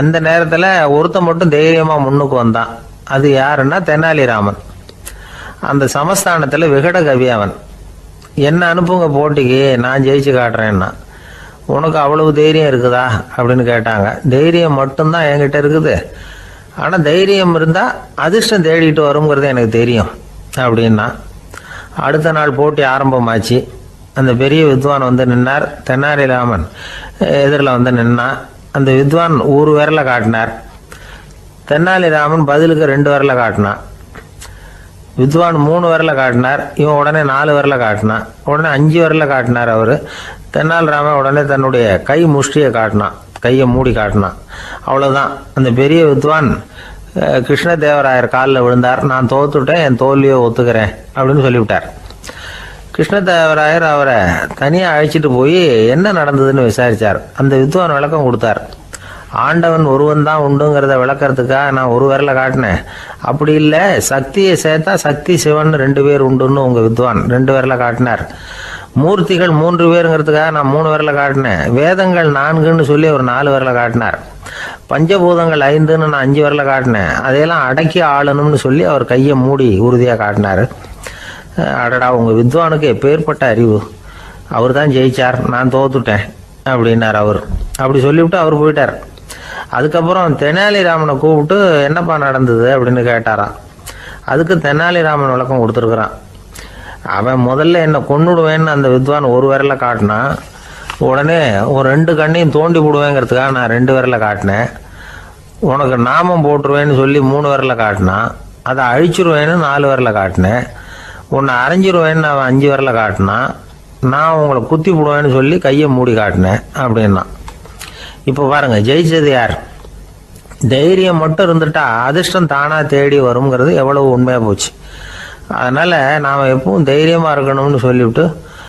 அந்த நேரத்தில் ஒருத்தன் மட்டும் தைரியமாக முன்னுக்கு வந்தான். அது யாருன்னா தெனாலிராமன். அந்த சமஸ்தானத்தில் விகட கவி அவன். என்ன அனுப்புங்க போட்டிக்கு, நான் ஜெயிச்சு காட்டுறேன்னா. உனக்கு அவ்வளவு தைரியம் இருக்குதா அப்படின்னு கேட்டாங்க. தைரியம் மட்டும்தான் என்கிட்ட இருக்குது, ஆனால் தைரியம் இருந்தால் அதிர்ஷ்டம் தேடிட்டு வருங்கிறது எனக்கு தெரியும் அப்படின்னா. அடுத்த நாள் போட்டி ஆரம்பமாச்சு. அந்த பெரிய வித்வான் வந்து நின்னார். தெனாலிராமன் எதிரில் வந்து நின்னான். அந்த வித்வான் ஒரு விரலை காட்டினார். தெனாலிராமன் பதிலுக்கு 2 விரலை காட்டினான். வித்வான் 3 விரலை காட்டினார். இவன் உடனே 4 விரலை காட்டினான். உடனே 5 விரலை காட்டினார் அவர். தெனாலிராமன் உடனே தன்னுடைய கை முஷ்டியை காட்டினான், கையை மூடி காட்டினான். அவ்வளோதான். அந்த பெரிய வித்வான் கிருஷ்ணதேவராயர் காலில் விழுந்தார். நான் தோத்துட்டேன், என் தோல்வியை ஒத்துக்கிறேன் அப்படின்னு சொல்லிவிட்டார். கிருஷ்ணதேவராயர் அவரை தனியாக அழைச்சிட்டு போய் என்ன நடந்ததுன்னு விசாரித்தார். அந்த வித்வான் விளக்கம் கொடுத்தார். ஆண்டவன் ஒருவன் தான் உண்டுங்கிறத விளக்கறதுக்காக நான் ஒரு விரலை காட்டினேன். அப்படி இல்லை, சக்தியை சேர்த்தா சக்தி சிவன் 2 பேர் உண்டுன்னு உங்கள் வித்வான் 2 விரலை காட்டினார். மூர்த்திகள் 3 பேருங்கிறதுக்காக நான் 3 விரலை காட்டினேன். வேதங்கள் 4ன்னு சொல்லி ஒரு 4 விரலை காட்டினார். பஞ்சபூதங்கள் 5ன்னு நான் 5 விரலை காட்டினேன். அதையெல்லாம் அடக்கி ஆளணும்னு சொல்லி அவர் கையை மூடி உறுதியாக காட்டினார். அடடா, உங்கள் வித்வானுக்கு எப்பேற்பட்ட அறிவு! அவர் தான் ஜெயிச்சார், நான் தோத்துட்டேன் அப்படின்னார் அவர். அப்படி சொல்லிவிட்டு அவர் போயிட்டார். அதுக்கப்புறம் தெனாலிராமனை கூப்பிட்டு என்னப்பா நடந்தது அப்படின்னு கேட்டாராம். அதுக்கு தெனாலிராமன் விளக்கம் கொடுத்துருக்குறான். அவன் முதல்ல என்னை கொன்னுடுவேன்னு அந்த வித்வான் ஒரு விரலை காட்டினான். உடனே ஒரு 2 கண்ணையும் தோண்டி விடுவேங்கிறதுக்காக நான் 2 விரலை காட்டினேன். உனக்கு நாமம் போட்டுருவேன்னு சொல்லி 3 விரலை காட்டினான். அதை அழிச்சிருவேன்னு 4 விரலை காட்டினேன். உன்னை அரைஞ்சிருவேன்னு அவன் 5 விரலை காட்டினான். நான் உங்களை குத்தி விடுவேன்னு சொல்லி கையை மூடி காட்டினேன் அப்படின்னா. இப்போ பாருங்க, ஜெயிச்சது யார்? தைரியம் மட்டும் இருந்துட்டா அதிர்ஷ்டம் தானா தேடி வருங்கிறது எவ்வளவு உண்மையாக போச்சு. அதனால நாம் எப்பவும் தைரியமாக இருக்கணும்னு சொல்லிவிட்டு